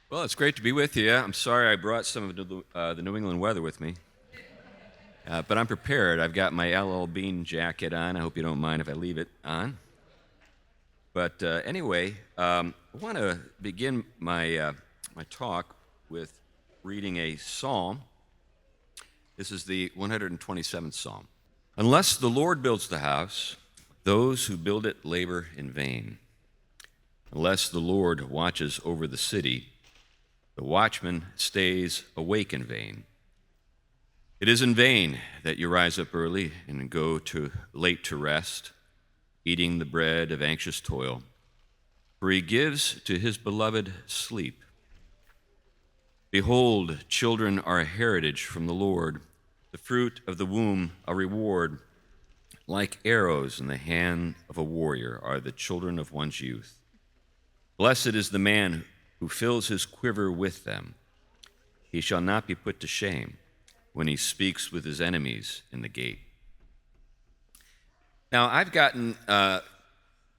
Well, it's great to be with you. I'm sorry I brought some of the New England weather with me, but I'm prepared. I've got my LL Bean jacket on. I hope you don't mind if I leave it on. But anyway, I want to begin my talk with reading a psalm. This is the 127th Psalm. Unless the Lord builds the house, those who build it labor in vain. Unless the Lord watches over the city, the watchman stays awake in vain. It is in vain that you rise up early and go late to rest, eating the bread of anxious toil, for he gives to his beloved sleep. Behold, children are a heritage from the Lord, the fruit of the womb a reward. Like arrows in the hand of a warrior are the children of one's youth. Blessed is the man who fills his quiver with them. He shall not be put to shame when he speaks with his enemies in the gate. Now, I've gotten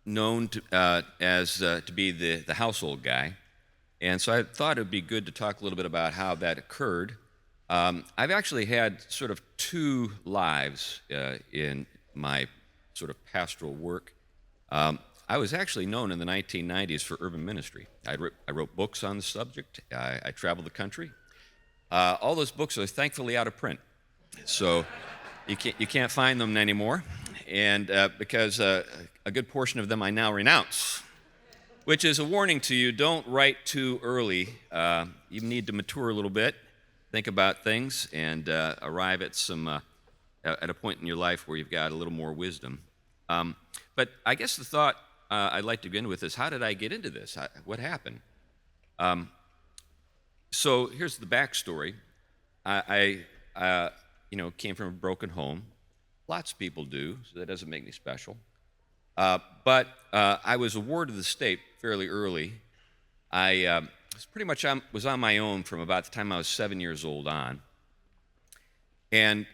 known to be the household guy, and so I thought it would be good to talk a little bit about how that occurred. I've actually had sort of two lives in my sort of pastoral work. I was actually known in the 1990s for urban ministry. I wrote books on the subject. I traveled the country. All those books are thankfully out of print, so you can't find them anymore. And because a good portion of them I now renounce, which is a warning to you: don't write too early. You need to mature a little bit, think about things, and arrive at at a point in your life where you've got a little more wisdom. But I guess the thought I'd like to begin with is, how did I get into this? What happened? So here's the backstory. I came from a broken home. Lots of people do, so that doesn't make me special. But I was a ward of the state fairly early. I was on my own from about the time I was 7 years old on, and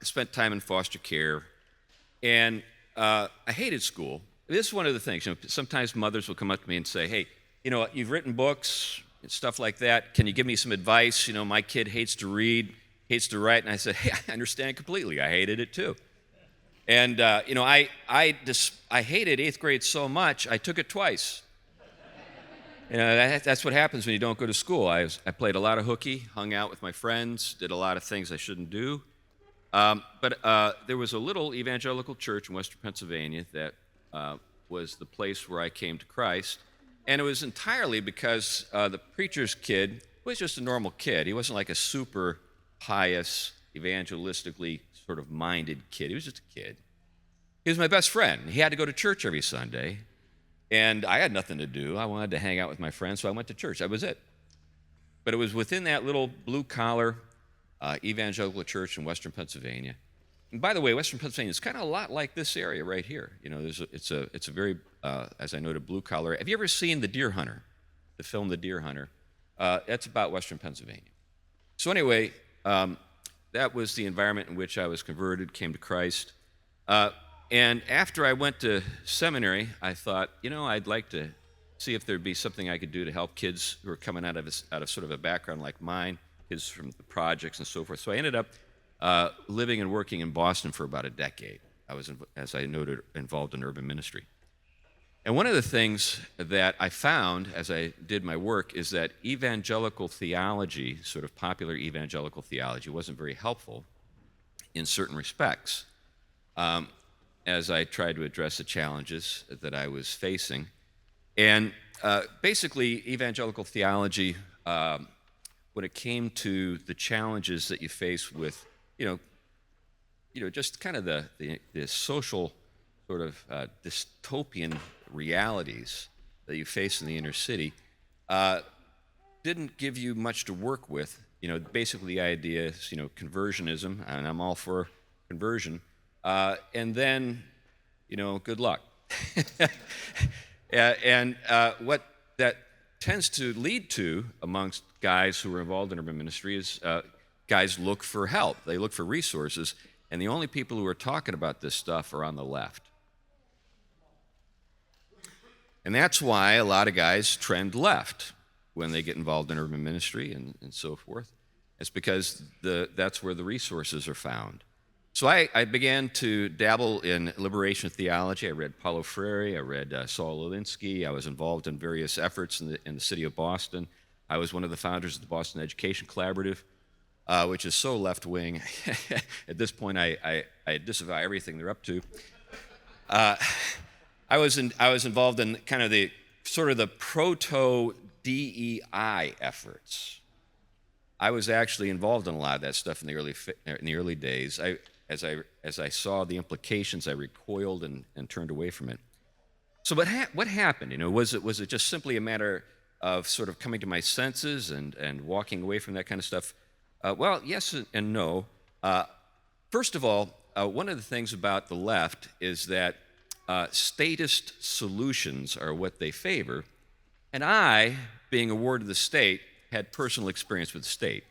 spent time in foster care. And I hated school. This is one of the things. Sometimes mothers will come up to me and say, "Hey, you've written books and stuff like that. Can you give me some advice? My kid hates to read, hates to write." And I said, "Hey, I understand completely. I hated it too." And I hated 8th grade so much I took it twice. That's what happens when you don't go to school. I played a lot of hooky, hung out with my friends, did a lot of things I shouldn't do. But there was a little evangelical church in Western Pennsylvania that was the place where I came to Christ. And it was entirely because the preacher's kid was just a normal kid. He wasn't like a super pious, evangelistically sort of minded kid. He was just a kid. He was my best friend. He had to go to church every Sunday. And I had nothing to do. I wanted to hang out with my friends, so I went to church. That was it. But it was within that little blue-collar evangelical church in Western Pennsylvania. And by the way, Western Pennsylvania is kind of a lot like this area right here. It's a very, as I noted, blue-collar. Have you ever seen The Deer Hunter, the film The Deer Hunter? That's about Western Pennsylvania. So anyway, that was the environment in which I was converted, came to Christ. And after I went to seminary, I thought, I'd like to see if there'd be something I could do to help kids who are coming out of sort of a background like mine, kids from the projects and so forth. So I ended up living and working in Boston for about a decade. I was, as I noted, involved in urban ministry. And one of the things that I found as I did my work is that evangelical theology, sort of popular evangelical theology, wasn't very helpful in certain respects as I tried to address the challenges that I was facing. And basically, evangelical theology, when it came to the challenges that you face with, just kind of the social sort of dystopian realities that you face in the inner city, didn't give you much to work with. Basically the idea is, conversionism, and I'm all for conversion, and then, good luck. And what that tends to lead to amongst guys who are involved in urban ministry is guys look for help. They look for resources, and the only people who are talking about this stuff are on the left. And that's why a lot of guys trend left when they get involved in urban ministry and so forth. It's because that's where the resources are found. So I began to dabble in liberation theology. I read Paulo Freire, I read Saul Alinsky. I was involved in various efforts in the city of Boston. I was one of the founders of the Boston Education Collaborative, which is so left-wing. At this point, I disavow everything they're up to. I was involved in kind of the proto-DEI efforts. I was actually involved in a lot of that stuff in the early days. As I saw the implications, I recoiled and turned away from it. So what happened? Was it just simply a matter of sort of coming to my senses and walking away from that kind of stuff? Well, yes and no. First of all, one of the things about the left is that statist solutions are what they favor, and I, being a ward of the state, had personal experience with the state.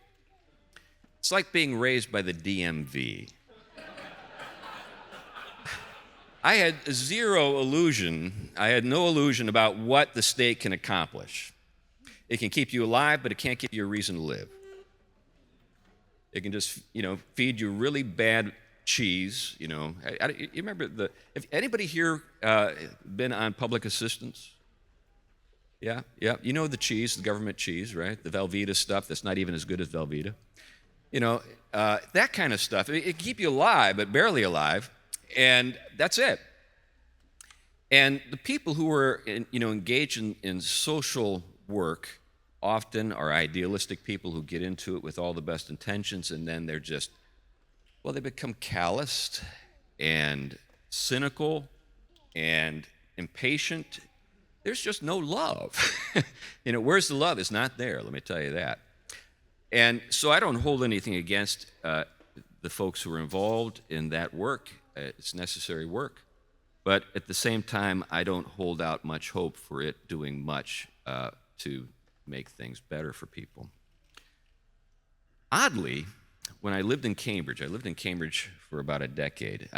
It's like being raised by the DMV. I had zero illusion. I had no illusion about what the state can accomplish. It can keep you alive, but it can't give you a reason to live. It can just, feed you really bad cheese. You remember if anybody here been on public assistance? Yeah. You know the cheese, the government cheese, right? The Velveeta stuff that's not even as good as Velveeta. That kind of stuff. It can keep you alive, but barely alive, and that's it. And the people who are engaged in social work often are idealistic people who get into it with all the best intentions, and then they're just, they become calloused and cynical and impatient. There's just no love. Where's the love? It's not there, let me tell you that. And so I don't hold anything against the folks who are involved in that work. It's necessary work. But at the same time, I don't hold out much hope for it doing much to make things better for people. Oddly, when I lived in Cambridge for about a decade.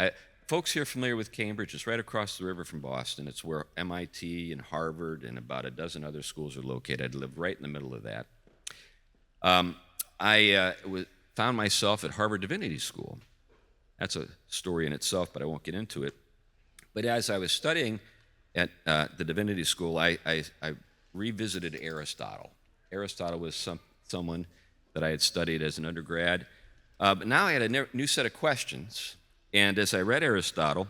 Folks here familiar with Cambridge? It's right across the river from Boston. It's where MIT and Harvard and about a dozen other schools are located. I lived right in the middle of that. I found myself at Harvard Divinity School. That's a story in itself, but I won't get into it. But as I was studying at the Divinity School, I revisited Aristotle. Aristotle was someone that I had studied as an undergrad. But now I had a new set of questions. And as I read Aristotle,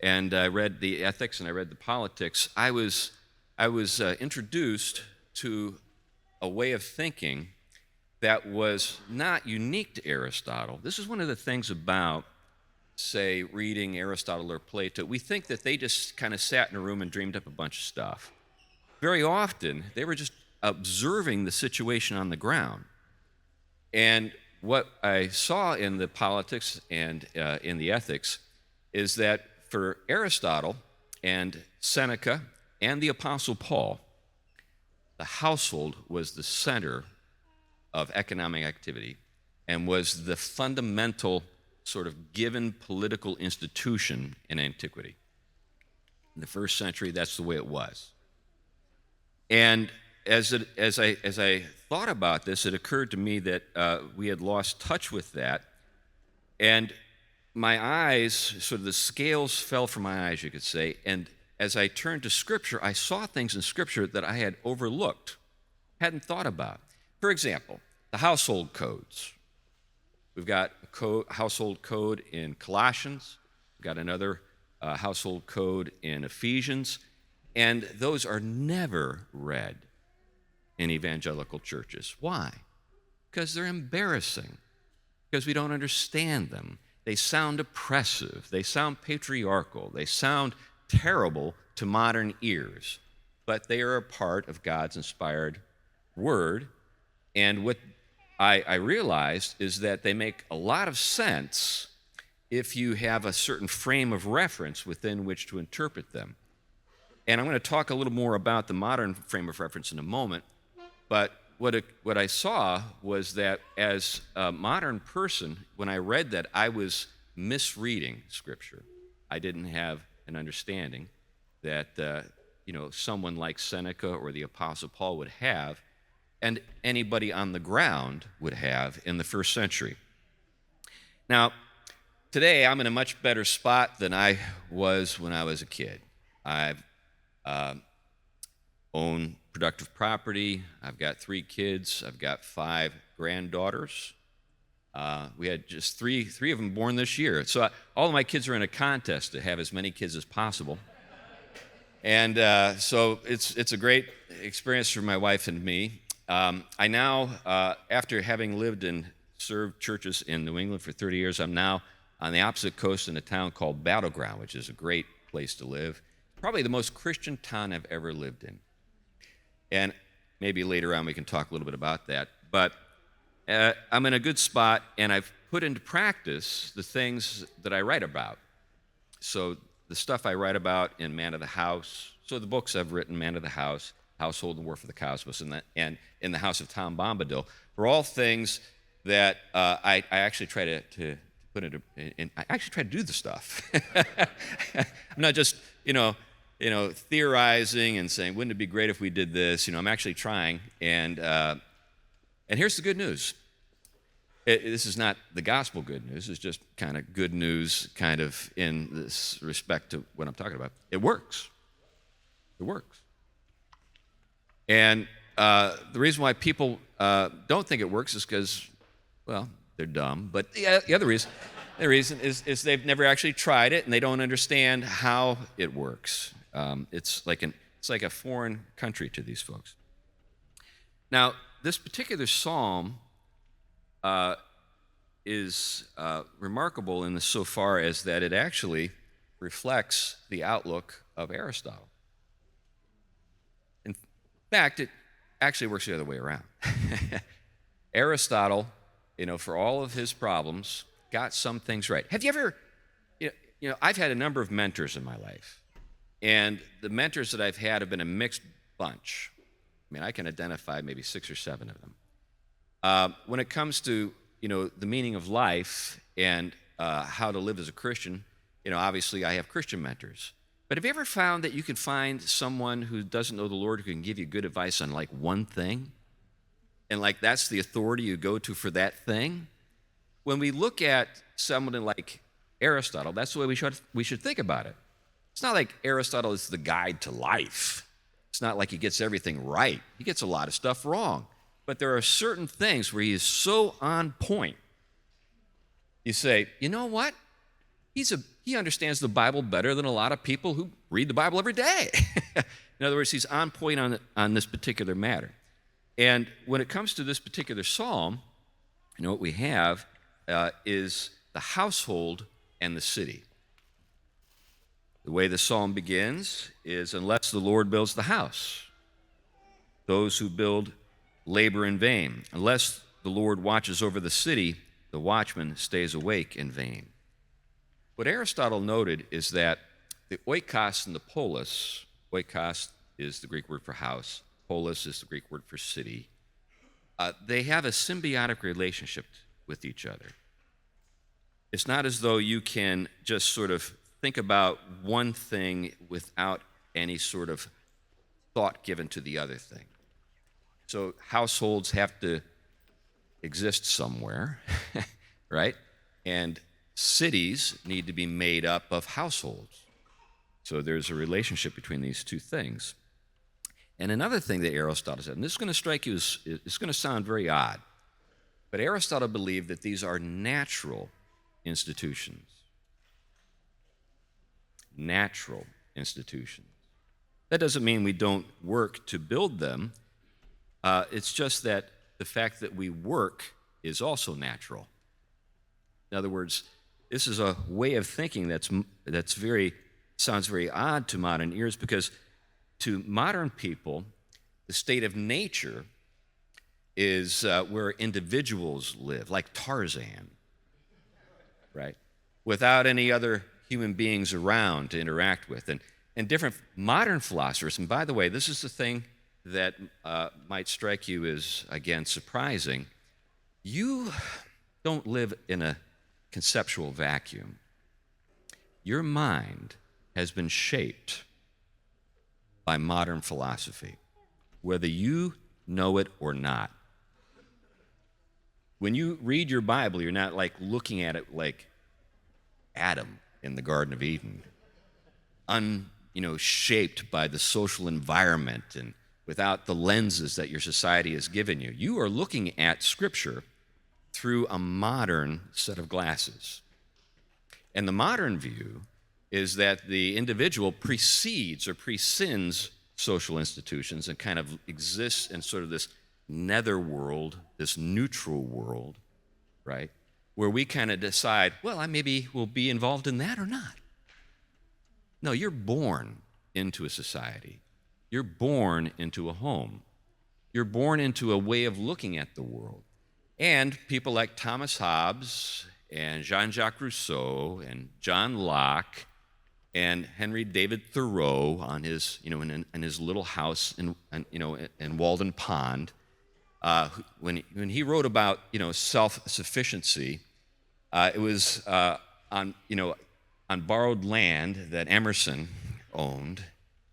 and I read the ethics, and I read the politics, I was introduced to a way of thinking that was not unique to Aristotle. This is one of the things about, say, reading Aristotle or Plato. We think that they just kind of sat in a room and dreamed up a bunch of stuff. Very often, they were just observing the situation on the ground. And what I saw in the politics and in the ethics is that for Aristotle and Seneca and the Apostle Paul, the household was the center of economic activity and was the fundamental sort of given political institution in antiquity. In the first century, that's the way it was. And as I thought about this, it occurred to me that we had lost touch with that, and my eyes, sort of the scales fell from my eyes, you could say, and as I turned to Scripture, I saw things in Scripture that I had overlooked, hadn't thought about. For example, the household codes. We've got a household code in Colossians, we've got another household code in Ephesians, and those are never read in evangelical churches. Why? Because they're embarrassing, because we don't understand them. They sound oppressive, they sound patriarchal, they sound terrible to modern ears, but they are a part of God's inspired word. And what I realized is that they make a lot of sense if you have a certain frame of reference within which to interpret them. And I'm going to talk a little more about the modern frame of reference in a moment, but what I saw was that as a modern person, when I read that, I was misreading Scripture. I didn't have an understanding that someone like Seneca or the Apostle Paul would have and anybody on the ground would have in the first century. Now, today I'm in a much better spot than I was when I was a kid. I've own productive property. I've got 3 kids. I've got 5 granddaughters. We had just three of them born this year. So all of my kids are in a contest to have as many kids as possible. And so it's a great experience for my wife and me. I now, after having lived and served churches in New England for 30 years, I'm now on the opposite coast in a town called Battleground, which is a great place to live. Probably the most Christian town I've ever lived in. And maybe later on we can talk a little bit about that. But I'm in a good spot, and I've put into practice the things that I write about. So the stuff I write about in Man of the House, so the books I've written, Man of the House, Household and War for the Cosmos, and In the House of Tom Bombadil, are all things that I actually try to put into, and I actually try to do the stuff. I'm not just, theorizing and saying, wouldn't it be great if we did this? I'm actually trying, and here's the good news. This is not the gospel good news. It's just kind of good news kind of in this respect to what I'm talking about. It works. It works. And the reason why people don't think it works is because, well, they're dumb. But the other reason is they've never actually tried it, and they don't understand how it works. It's like a foreign country to these folks. Now, this particular psalm is remarkable in so far as that it actually reflects the outlook of Aristotle. In fact, it actually works the other way around. Aristotle, for all of his problems, got some things right. Have you ever, I've had a number of mentors in my life, and the mentors that I've had have been a mixed bunch. I can identify maybe 6 or 7 of them. When it comes to, the meaning of life and how to live as a Christian, obviously I have Christian mentors. But have you ever found that you can find someone who doesn't know the Lord who can give you good advice on like one thing? And like that's the authority you go to for that thing? When we look at someone like Aristotle, that's the way we should think about it. It's not like Aristotle is the guide to life. It's not like he gets everything right. He gets a lot of stuff wrong. But there are certain things where he is so on point. You say, you know what? He understands the Bible better than a lot of people who read the Bible every day. In other words, he's on point on this particular matter. And when it comes to this particular psalm, what we have is the household and the city. The way the psalm begins is, unless the Lord builds the house, those who build labor in vain. Unless the Lord watches over the city, the watchman stays awake in vain. What Aristotle noted is that the oikos and the polis, oikos is the Greek word for house, polis is the Greek word for city, they have a symbiotic relationship with each other. It's not as though you can just sort of think about one thing without any sort of thought given to the other thing. So households have to exist somewhere, right? And cities need to be made up of households. So there's a relationship between these two things. And another thing that Aristotle said, and this is going to strike you as, it's going to sound very odd, but Aristotle believed that these are natural institutions. Natural institutions. That doesn't mean we don't work to build them. It's just that the fact that we work is also natural. In other words, this is a way of thinking that's sounds very odd to modern ears, because to modern people, the state of nature is where individuals live, like Tarzan, right? Without any other human beings around to interact with. And different modern philosophers, and by the way, this is the thing that might strike you as, again, surprising. You don't live in a conceptual vacuum. Your mind has been shaped by modern philosophy. Whether you know it or not. When you read your Bible, you're not like looking at it like Adam in the Garden of Eden, shaped by the social environment and without the lenses that your society has given you. You are looking at Scripture through a modern set of glasses. And the modern view is that the individual precedes or prescinds social institutions and kind of exists in sort of this nether world, this neutral world, right? Where we kind of decide, well, I maybe will be involved in that or not. No, you're born into a society. You're born into a home. You're born into a way of looking at the world. And people like Thomas Hobbes and Jean-Jacques Rousseau and John Locke and Henry David Thoreau on his, in his little house in Walden Pond, when he wrote about, self-sufficiency, it was on borrowed land that Emerson owned.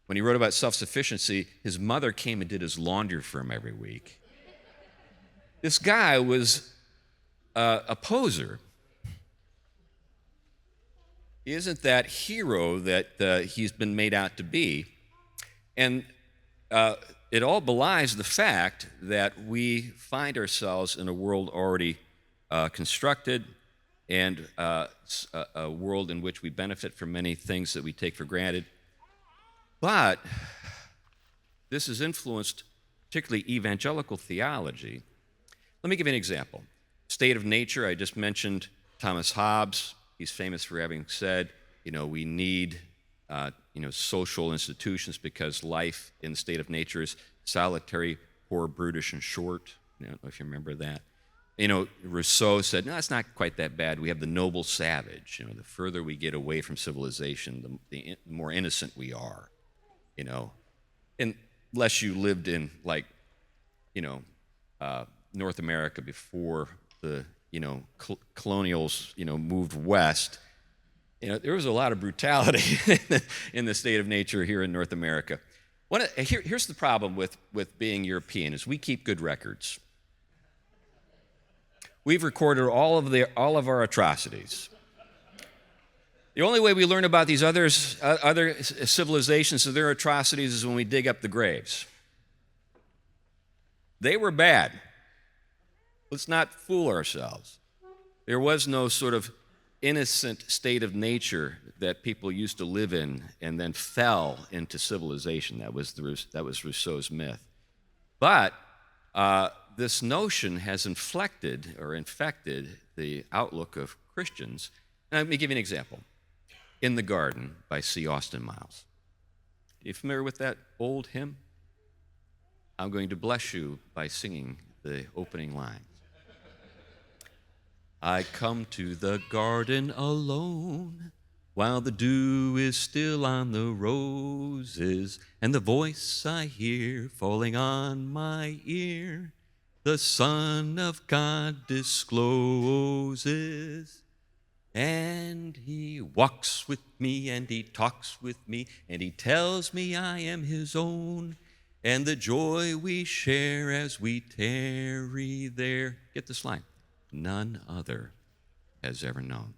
When he wrote about self-sufficiency, his mother came and did his laundry for him every week. This guy was a poser. He isn't that hero that he's been made out to be. And it all belies the fact that we find ourselves in a world already constructed and a world in which we benefit from many things that we take for granted. But this has influenced particularly evangelical theology. Let me give you an example. State of nature, I just mentioned Thomas Hobbes. He's famous for having said, we need, social institutions because life in the state of nature is solitary, poor, brutish, and short. I don't know if you remember that. Rousseau said, no, it's not quite that bad. We have the noble savage. The further we get away from civilization, the more innocent we are. Unless you lived in, North America before the colonials, moved west, there was a lot of brutality in the state of nature here in North America. Here's the problem with being European is we keep good records. We've recorded all of our atrocities. The only way we learn about these other civilizations and their atrocities is when we dig up the graves. They were bad. Let's not fool ourselves. There was no sort of innocent state of nature that people used to live in and then fell into civilization. That was Rousseau's myth. But this notion has infected the outlook of Christians. And let me give you an example. In the Garden by C. Austin Miles. Are you familiar with that old hymn? I'm going to bless you by singing the opening line. I come to the garden alone, while the dew is still on the roses, and the voice I hear falling on my ear, the Son of God discloses. And he walks with me, and he talks with me, and he tells me I am his own, and the joy we share as we tarry there. Get this line. None other has ever known.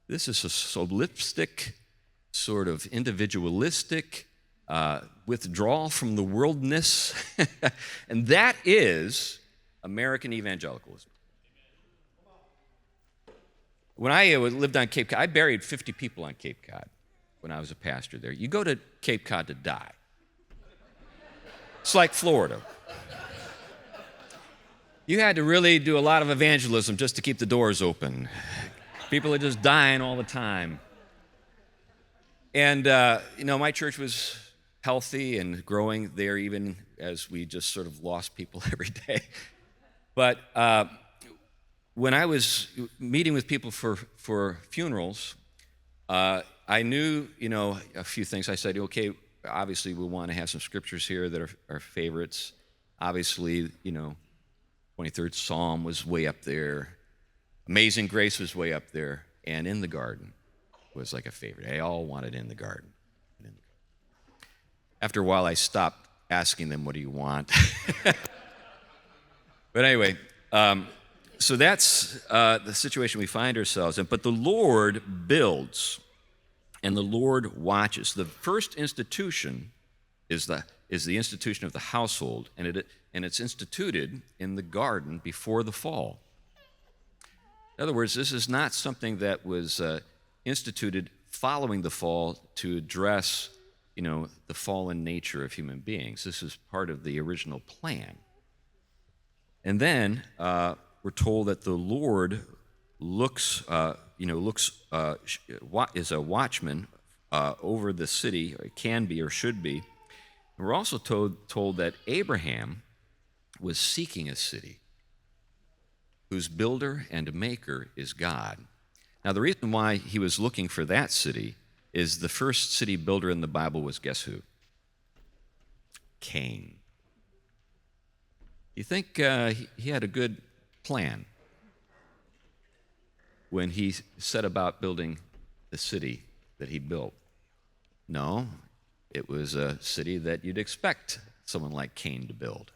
This is a solipsistic, sort of individualistic withdrawal from the worldness, and that is American evangelicalism. When I lived on Cape Cod, I buried 50 people on Cape Cod when I was a pastor there. You go to Cape Cod to die. It's like Florida. You had to really do a lot of evangelism just to keep the doors open. People are just dying all the time. And, my church was healthy and growing there even as we just sort of lost people every day. But when I was meeting with people for funerals, I knew, a few things. I said, okay, obviously we want to have some scriptures here that are favorites. Obviously, 23rd Psalm was way up there. Amazing Grace was way up there. And In the Garden was like a favorite. They all wanted In the Garden. After a while, I stopped asking them, what do you want? But anyway, so that's the situation we find ourselves in. But the Lord builds, and the Lord watches. The first institution is the institution of the household, and it's instituted in the garden before the fall. In other words, this is not something that was instituted following the fall to address, the fallen nature of human beings. This is part of the original plan. And then we're told that the Lord is a watchman over the city, or can be or should be. And we're also told that Abraham was seeking a city whose builder and maker is God. Now, the reason why he was looking for that city is the first city builder in the Bible was, guess who? Cain. You think he had a good plan when he set about building the city that he built? No, it was a city that you'd expect someone like Cain to build.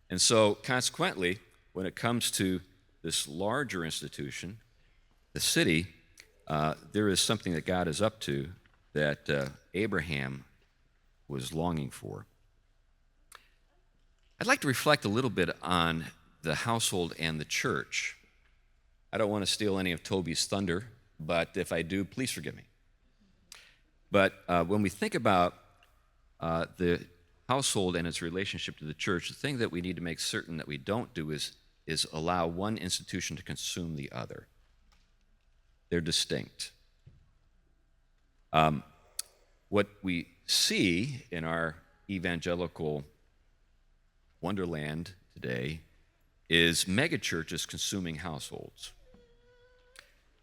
And so, consequently, when it comes to this larger institution, the city, there is something that God is up to that Abraham was longing for. I'd like to reflect a little bit on the household and the church. I don't want to steal any of Toby's thunder, but if I do, please forgive me. But when we think about the household and its relationship to the church, the thing that we need to make certain that we don't do is allow one institution to consume the other. They're distinct. What we see in our evangelical wonderland today is megachurches consuming households.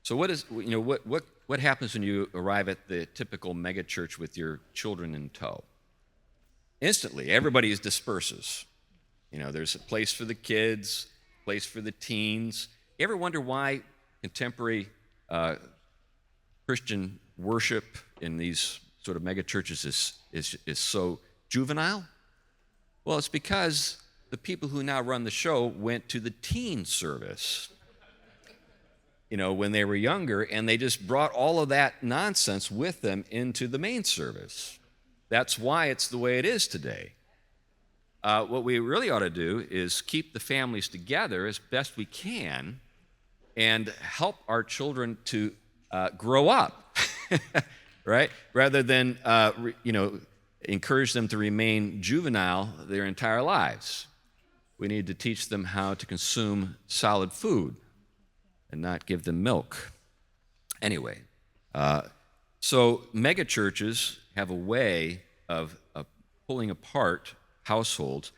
So what happens when you arrive at the typical megachurch with your children in tow? Instantly, everybody disperses. There's a place for the kids, a place for the teens. You ever wonder why contemporary Christian worship in these sort of megachurches is so juvenile? Well, it's because the people who now run the show went to the teen service, when they were younger, and they just brought all of that nonsense with them into the main service. That's why it's the way it is today. What we really ought to do is keep the families together as best we can and help our children to grow up, right? Rather than, encourage them to remain juvenile their entire lives. We need to teach them how to consume solid food and not give them milk. Anyway, so megachurches have a way of pulling apart households,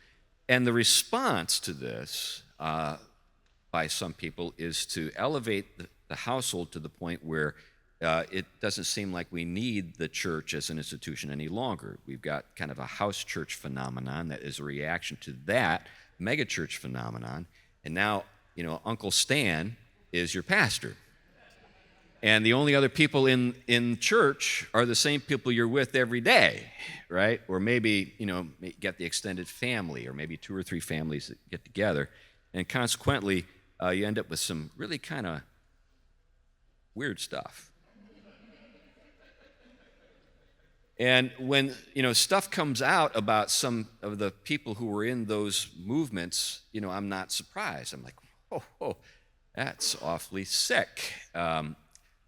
and the response to this by some people is to elevate the household to the point where it doesn't seem like we need the church as an institution any longer. We've got kind of a house church phenomenon that is a reaction to that megachurch phenomenon, and now Uncle Stan is your pastor. And the only other people in church are the same people you're with every day, right? Or maybe, get the extended family, or maybe 2 or 3 families that get together. And consequently, you end up with some really kind of weird stuff. And when, stuff comes out about some of the people who were in those movements, I'm not surprised. I'm like, oh, that's awfully sick.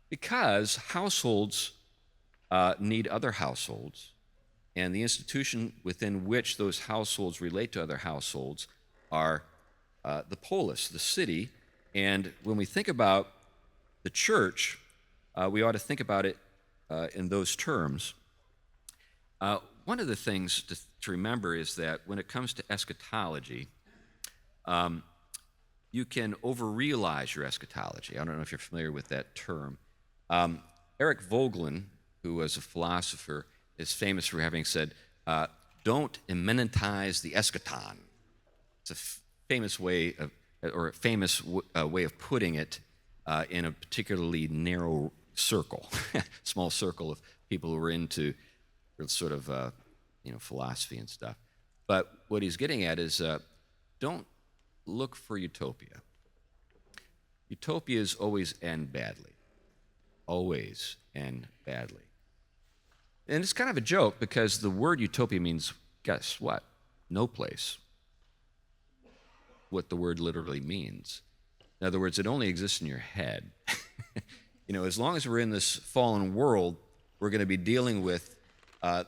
Because households need other households, and the institution within which those households relate to other households are the polis, the city. And when we think about the church, we ought to think about it in those terms. One of the things to remember is that when it comes to eschatology, you can over-realize your eschatology. I don't know if you're familiar with that term. Eric Voegelin, who was a philosopher, is famous for having said, don't immanentize the eschaton. It's a famous way of putting it in a particularly narrow circle, small circle of people who were into sort of philosophy and stuff. But what he's getting at is don't look for utopia. Utopias always end badly. Always end badly. And it's kind of a joke because the word utopia means, guess what? No place. What the word literally means. In other words, it only exists in your head. As long as we're in this fallen world, we're going to be dealing with, the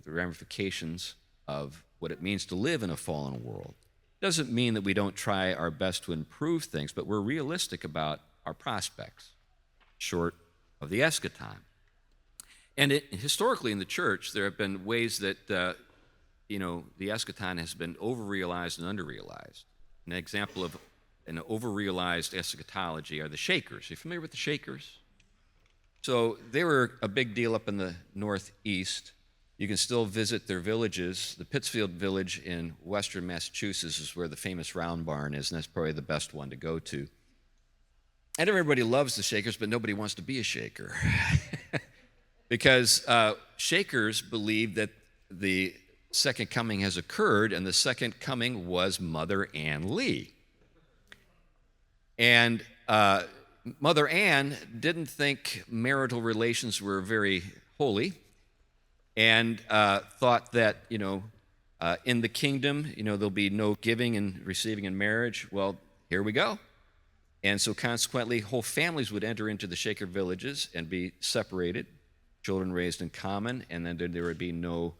ramifications of what it means to live in a fallen world. Doesn't mean that we don't try our best to improve things, but we're realistic about our prospects, short of the eschaton. And historically in the church, there have been ways that, the eschaton has been overrealized and underrealized. An example of an overrealized eschatology are the Shakers. Are you familiar with the Shakers? So they were a big deal up in the Northeast. You can still visit their villages. The Pittsfield Village in western Massachusetts is where the famous Round Barn is, and that's probably the best one to go to. And everybody loves the Shakers, but nobody wants to be a Shaker. Because Shakers believe that the second coming has occurred, and the second coming was Mother Ann Lee. And Mother Ann didn't think marital relations were very holy, and thought that, in the kingdom, there'll be no giving and receiving in marriage. Well, here we go. And so consequently, whole families would enter into the Shaker villages and be separated, children raised in common, and then there would be no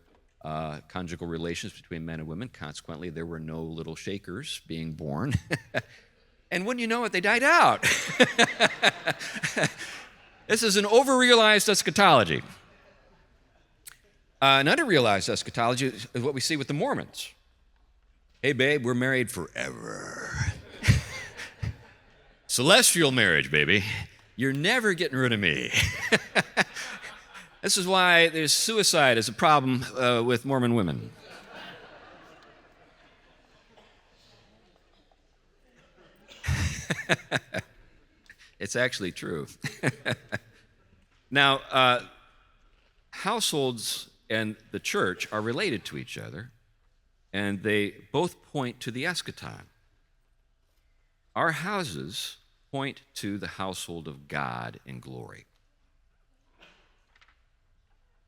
conjugal relations between men and women. Consequently, there were no little Shakers being born. And wouldn't you know it, they died out. This is an overrealized eschatology. An underrealized eschatology is what we see with the Mormons. Hey, babe, we're married forever. Celestial marriage, baby. You're never getting rid of me. This is why there's suicide as a problem with Mormon women. It's actually true. Now, households and the church are related to each other, and they both point to the eschaton. Our houses point to the household of God in glory.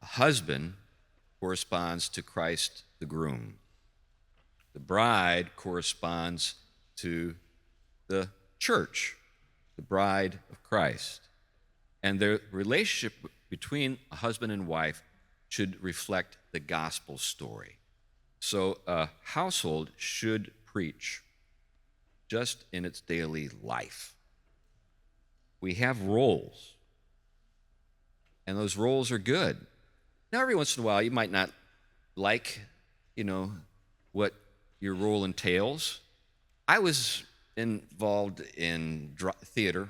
A husband corresponds to Christ the groom. The bride corresponds to the church, the bride of Christ. And the relationship between a husband and wife should reflect the gospel story. So a household should preach just in its daily life. We have roles, and those roles are good. Now, every once in a while, you might not like, what your role entails. I was involved in theater,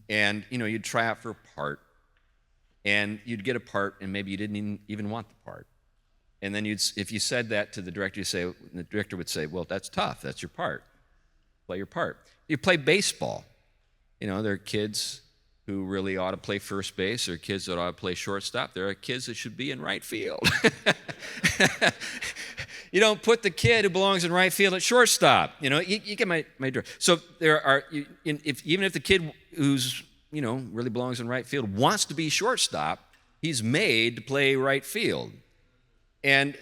and, you'd try out for a part, and you'd get a part, and maybe you didn't even want the part. And then if you said that to the director, the director would say, well, that's tough. That's your part. Play your part. You play baseball. There are kids who really ought to play first base. There are kids that ought to play shortstop. There are kids that should be in right field. You don't put the kid who belongs in right field at shortstop. You get my drift. So there are, even if the kid who's, really belongs in right field wants to be shortstop, he's made to play right field. And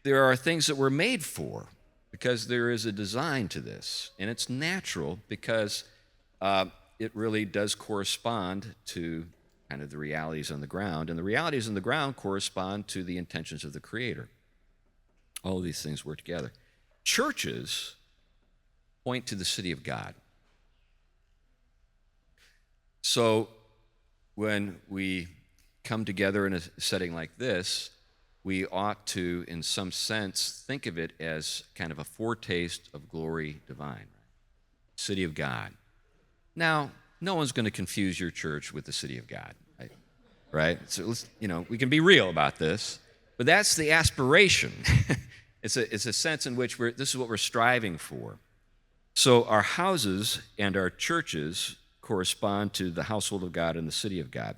there are things that we're made for because there is a design to this. And it's natural because it really does correspond to kind of the realities on the ground. And the realities on the ground correspond to the intentions of the Creator. All of these things work together. Churches point to the city of God. So when we come together in a setting like this, we ought to, in some sense, think of it as kind of a foretaste of glory divine. Right? City of God. Now, no one's going to confuse your church with the city of God, right? So let's, we can be real about this, but that's the aspiration. It's a sense in which this is what we're striving for. So our houses and our churches correspond to the household of God and the city of God.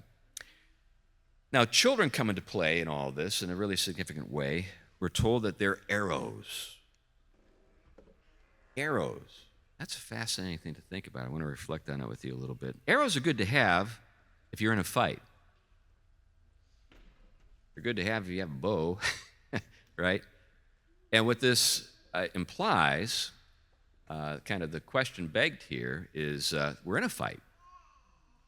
Now, children come into play in all this in a really significant way. we're told that they're arrows. Arrows. That's a fascinating thing to think about. I want to reflect on it with you a little bit. Arrows are good to have if you're in a fight. They're good to have if you have a bow, right? And what this implies, kind of the question begged here, is we're in a fight.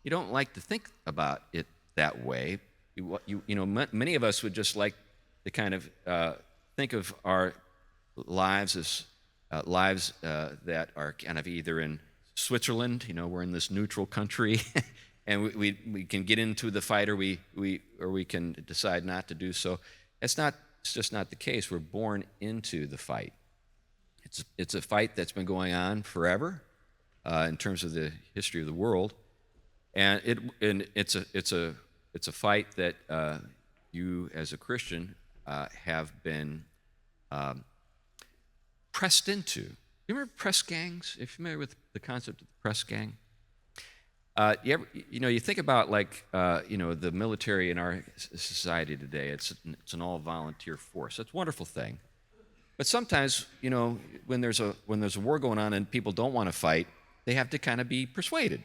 You don't like to think about it that way. Many of us would just like to kind of think of our lives as lives that are kind of either in Switzerland, we're in this neutral country, and we can get into the fight, or we can decide not to do so. It's just not the case. We're born into the fight. It's a fight that's been going on forever, in terms of the history of the world, and it's a fight that you as a Christian have been pressed into. You remember press gangs? Are you familiar with the concept of the press gang? You think about the military in our society today. It's an all-volunteer force. That's a wonderful thing. But sometimes, when there's a war going on and people don't want to fight, they have to kind of be persuaded,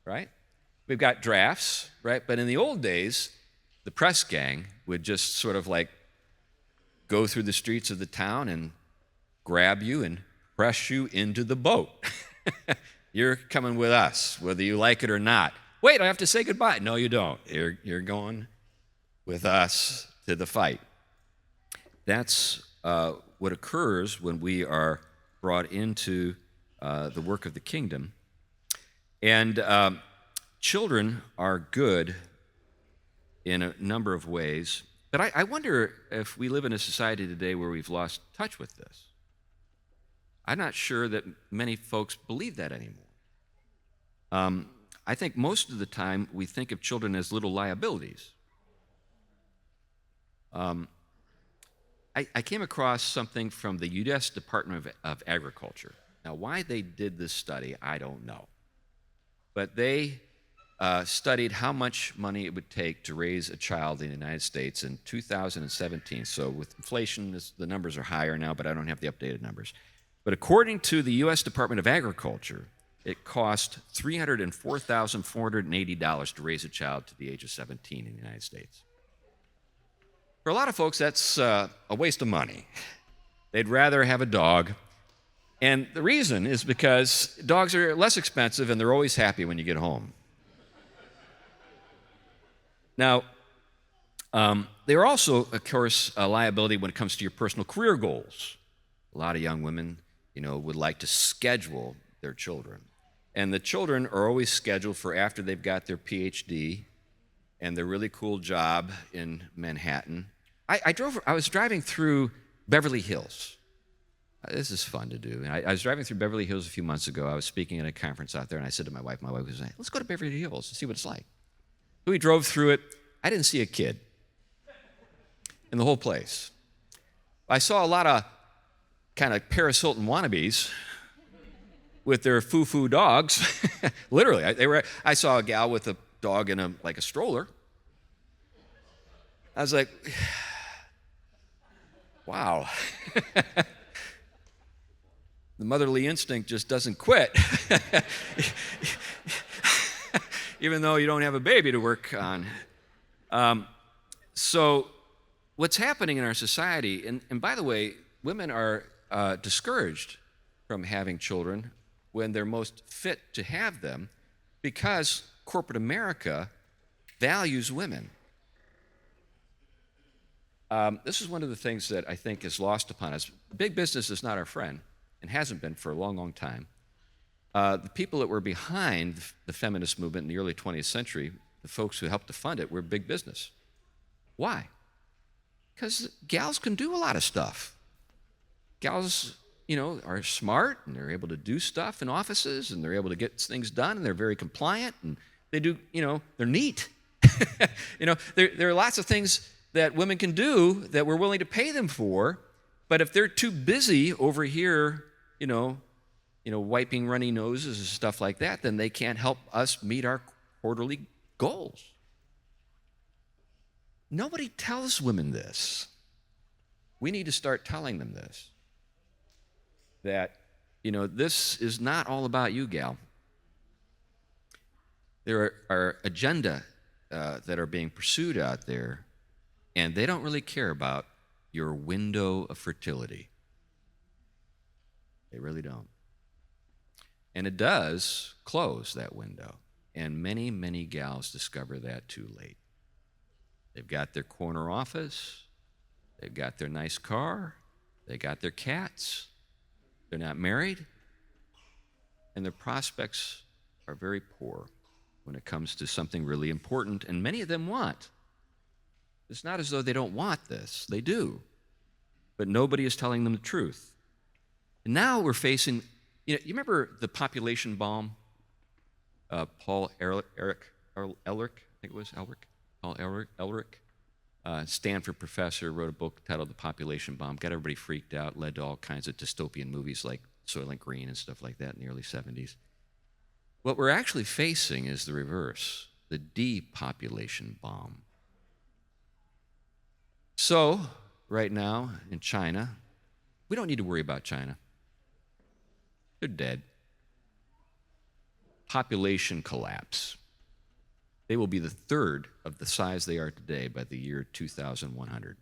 right? We've got drafts, right? But in the old days, the press gang would just sort of go through the streets of the town and grab you and press you into the boat. You're coming with us, whether you like it or not. Wait, I have to say goodbye. No, you don't. You're going with us to the fight. That's what occurs when we are brought into the work of the kingdom. And children are good in a number of ways, but I wonder if we live in a society today where we've lost touch with this. I'm not sure that many folks believe that anymore. I think most of the time we think of children as little liabilities. I came across something from the U.S. Department of Agriculture. Now, why they did this study, I don't know. But they studied how much money it would take to raise a child in the United States in 2017. So with inflation, the numbers are higher now, but I don't have the updated numbers. But according to the U.S. Department of Agriculture, it cost $304,480 to raise a child to the age of 17 in the United States. For a lot of folks, that's a waste of money. They'd rather have a dog. And the reason is because dogs are less expensive and they're always happy when you get home. Now, they're also, of course, a liability when it comes to your personal career goals. A lot of young women, would like to schedule their children. And the children are always scheduled for after they've got their PhD and their really cool job in Manhattan. I was driving through Beverly Hills. This is fun to do. I was driving through Beverly Hills a few months ago. I was speaking at a conference out there, and I said to my wife was like, let's go to Beverly Hills and see what it's like. So we drove through it. I didn't see a kid in the whole place. I saw a lot of kind of Paris Hilton wannabes with their foo-foo dogs. Literally, I saw a gal with a dog in a stroller. I was like, wow. The motherly instinct just doesn't quit. Even though you don't have a baby to work on. So what's happening in our society, and by the way, women are discouraged from having children when they're most fit to have them because corporate America values women. This is one of the things that I think is lost upon us. Big business is not our friend and hasn't been for a long, long time. The people that were behind the feminist movement in the early 20th century, the folks who helped to fund it, were big business. Why? Because gals can do a lot of stuff. Gals, are smart, and they're able to do stuff in offices, and they're able to get things done, and they're very compliant, and they do, they're neat. There are lots of things that women can do that we're willing to pay them for, but if they're too busy over here, wiping runny noses and stuff like that, then they can't help us meet our quarterly goals. Nobody tells women this. We need to start telling them this, that, this is not all about you, gal. There are agenda that are being pursued out there, and they don't really care about your window of fertility. They really don't. And it does close that window. And many, many gals discover that too late. They've got their corner office. They've got their nice car. They got their cats. They're not married. And their prospects are very poor when it comes to something really important. And many of them want. It's not as though they don't want this. They do. But nobody is telling them the truth. And now we're facing, you remember the population bomb? Paul Ehrlich, I think it was Paul Ehrlich, Stanford professor, wrote a book titled The Population Bomb, got everybody freaked out, led to all kinds of dystopian movies like Soylent Green and stuff like that in the early 70s. What we're actually facing is the reverse, the depopulation bomb. So, right now in China, we don't need to worry about China. They're dead. Population collapse. They will be the third of the size they are today by the year 2100.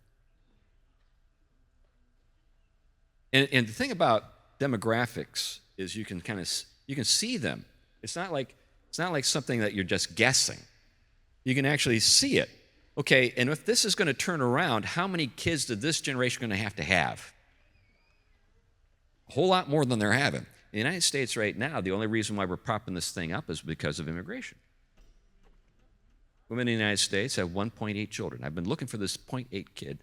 And the thing about demographics is you can see them. It's not like something that you're just guessing. You can actually see it. Okay, and if this is going to turn around, how many kids did this generation going to have? A whole lot more than they're having. In the United States right now, the only reason why we're propping this thing up is because of immigration. Women in the United States have 1.8 children. I've been looking for this 0.8 kid.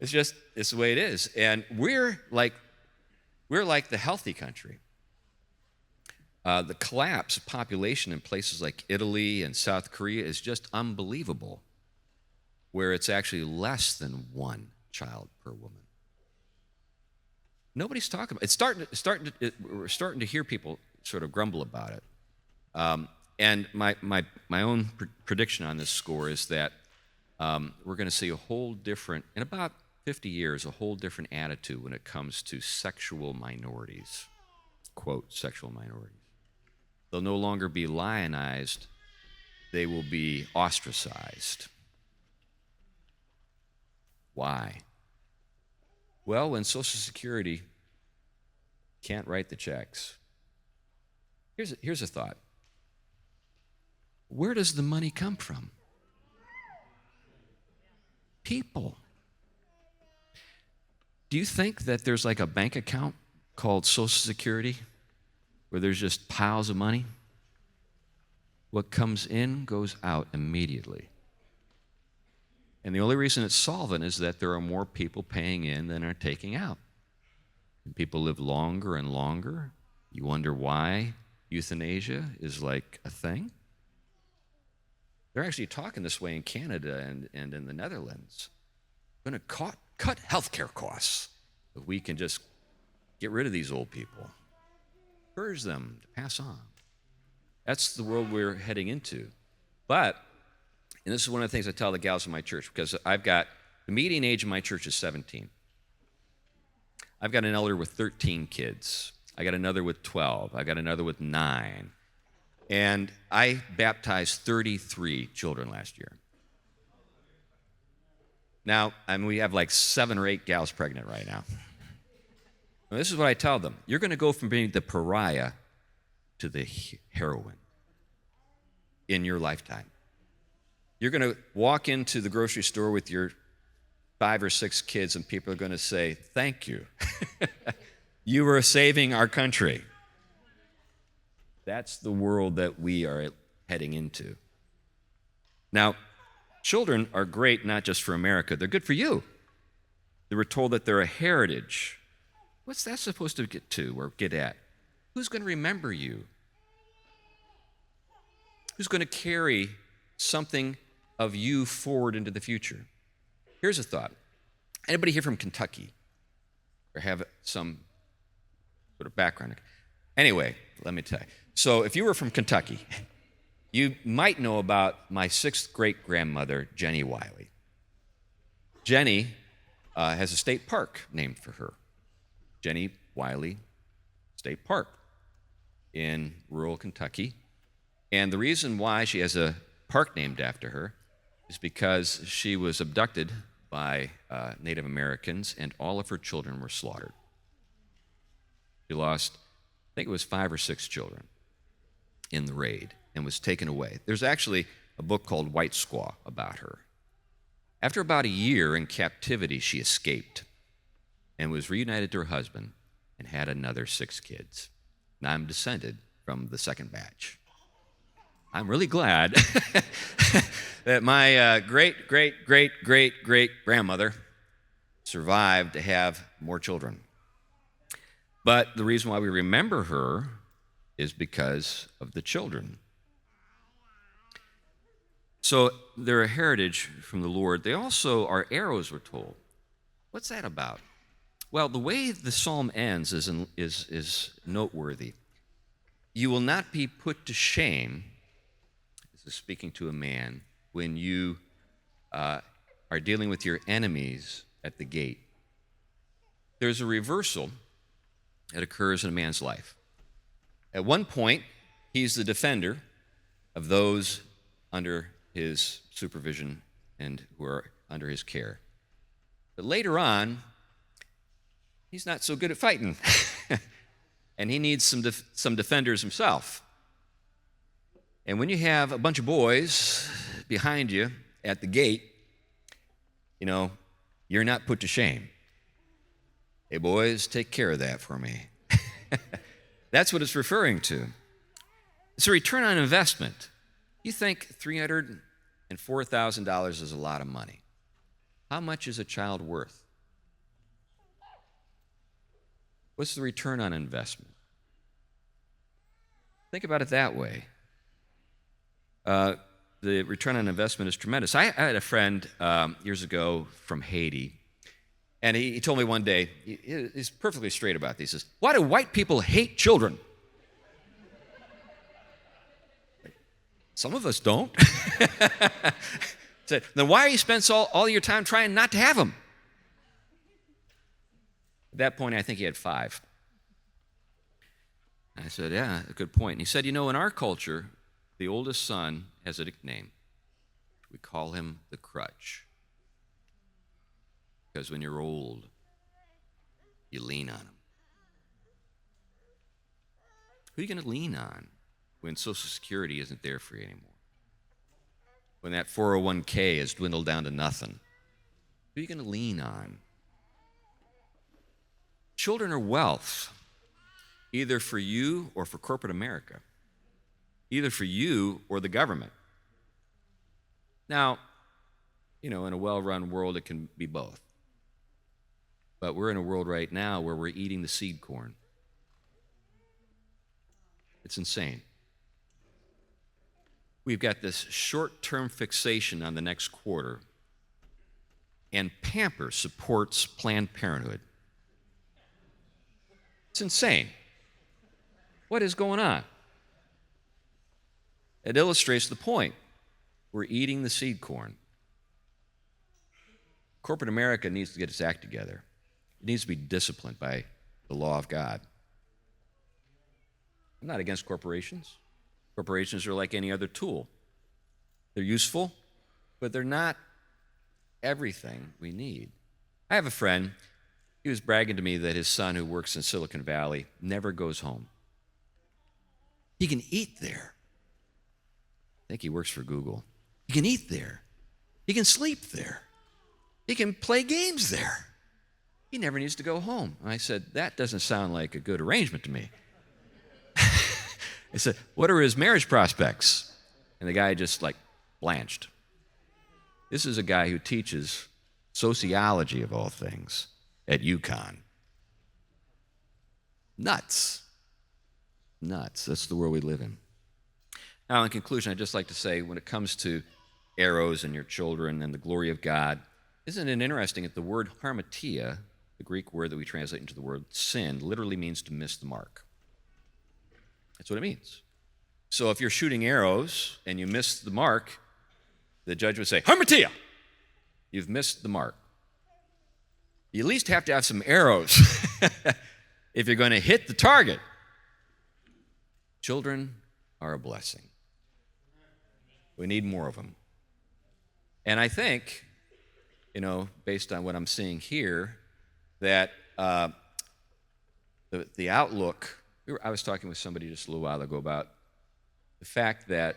It's the way it is. And we're like the healthy country. The collapse of population in places like Italy and South Korea is just unbelievable, where it's actually less than one child per woman. Nobody's talking about it. We're starting to hear people sort of grumble about it. And my own prediction on this score is that we're going to see in about 50 years, a whole different attitude when it comes to sexual minorities, quote, sexual minorities. They'll no longer be lionized. They will be ostracized. Why? Well, when Social Security can't write the checks, here's a thought. Where does the money come from? People. Do you think that there's like a bank account called Social Security where there's just piles of money? What comes in goes out immediately. And the only reason it's solvent is that there are more people paying in than are taking out. And people live longer and longer. You wonder why euthanasia is like a thing? They're actually talking this way in Canada and in the Netherlands. We're going to cut healthcare costs if we can just get rid of these old people. Encourage them to pass on. That's the world we're heading into. But, and this is one of the things I tell the gals in my church, because the median age in my church is 17. I've got an elder with 13 kids. I got another with 12. I got another with 9. And I baptized 33 children last year. Now, we have like 7 or 8 gals pregnant right now. Now, this is what I tell them. You're going to go from being the pariah to the heroine in your lifetime. You're going to walk into the grocery store with your 5 or 6 kids, and people are going to say, "Thank you. You were saving our country." That's the world that we are heading into. Now, children are great not just for America. They're good for you. They were told that they're a heritage. What's that supposed to get at? Who's going to remember you? Who's going to carry something of you forward into the future? Here's a thought. Anybody here from Kentucky? Or have some sort of background? Anyway, let me tell you. So if you were from Kentucky, you might know about my 6th great-grandmother, Jenny Wiley. Jenny has a state park named for her. Jenny Wiley State Park in rural Kentucky. And the reason why she has a park named after her is because she was abducted by Native Americans and all of her children were slaughtered. She lost, I think it was 5 or 6 children in the raid and was taken away. There's actually a book called White Squaw about her. After about a year in captivity, she escaped and was reunited to her husband and had another 6 kids. And I'm descended from the second batch. I'm really glad that my great-great-great-great-great-grandmother survived to have more children. But the reason why we remember her is because of the children. So they're a heritage from the Lord. They also are arrows, we're told. What's that about? Well, the way the psalm ends is noteworthy. You will not be put to shame, this is speaking to a man, when you are dealing with your enemies at the gate. There's a reversal that occurs in a man's life. At one point, he's the defender of those under his supervision and who are under his care. But later on, he's not so good at fighting, and he needs some defenders himself. And when you have a bunch of boys behind you at the gate, you're not put to shame. Hey, boys, take care of that for me. That's what it's referring to. It's a return on investment. You think $304,000 is a lot of money. How much is a child worth? What's the return on investment? Think about it that way. The return on investment is tremendous. I had a friend years ago from Haiti, and he told me one day, he's perfectly straight about this. He says, "Why do white people hate children?" Some of us don't. Said, then why are you spending all your time trying not to have them? At that point, I think he had 5. I said, yeah, a good point. And he said, in our culture, the oldest son has a nickname. We call him the crutch. Because when you're old, you lean on him. Who are you going to lean on when Social Security isn't there for you anymore? When that 401k has dwindled down to nothing? Who are you going to lean on? Children are wealth, either for you or for corporate America, either for you or the government. Now, in a well-run world, it can be both. But we're in a world right now where we're eating the seed corn. It's insane. We've got this short-term fixation on the next quarter, and Pamper supports Planned Parenthood. It's insane. What is going on? It illustrates the point. We're eating the seed corn. Corporate America needs to get its act together. It needs to be disciplined by the law of God. I'm not against corporations. Corporations are like any other tool. They're useful, but they're not everything we need. I have a friend, he was bragging to me that his son, who works in Silicon Valley, never goes home. He can eat there. I think he works for Google. He can eat there. He can sleep there. He can play games there. He never needs to go home. And I said, that doesn't sound like a good arrangement to me. I said, what are his marriage prospects? And the guy just blanched. This is a guy who teaches sociology of all things at UConn. Nuts. That's the world we live in. Now, in conclusion, I'd just like to say, when it comes to arrows and your children and the glory of God, isn't it interesting that the word harmatia, the Greek word that we translate into the word sin, literally means to miss the mark? That's what it means. So if you're shooting arrows and you miss the mark, the judge would say, harmatia! You've missed the mark. You at least have to have some arrows if you're going to hit the target. Children are a blessing. We need more of them. And I think, based on what I'm seeing here, that the outlook, I was talking with somebody just a little while ago about the fact that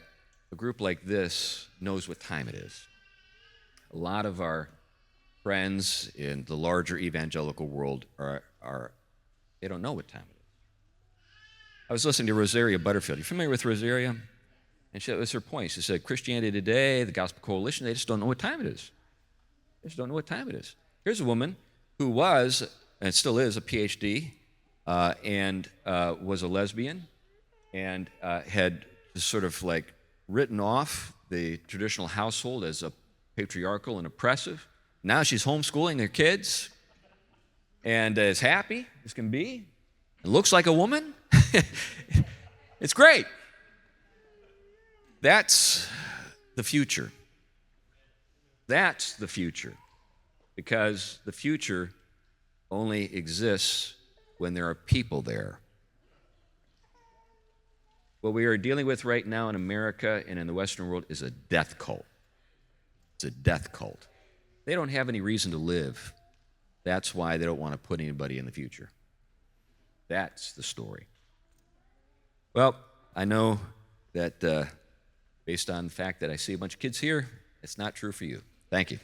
a group like this knows what time it is. A lot of our friends in the larger evangelical world they don't know what time it is. I was listening to Rosaria Butterfield. You familiar with Rosaria? And that was her point. She said, Christianity Today, the Gospel Coalition, they just don't know what time it is. They just don't know what time it is. Here's a woman who was, and still is, a PhD, and was a lesbian, and had just sort of like written off the traditional household as a patriarchal and oppressive. Now she's homeschooling her kids and is happy as can be. It looks like a woman. It's great. That's the future. That's the future. Because the future only exists when there are people there. What we are dealing with right now in America and in the Western world is a death cult. It's a death cult. They don't have any reason to live. That's why they don't want to put anybody in the future. That's the story. Well, I know that based on the fact that I see a bunch of kids here, it's not true for you. Thank you.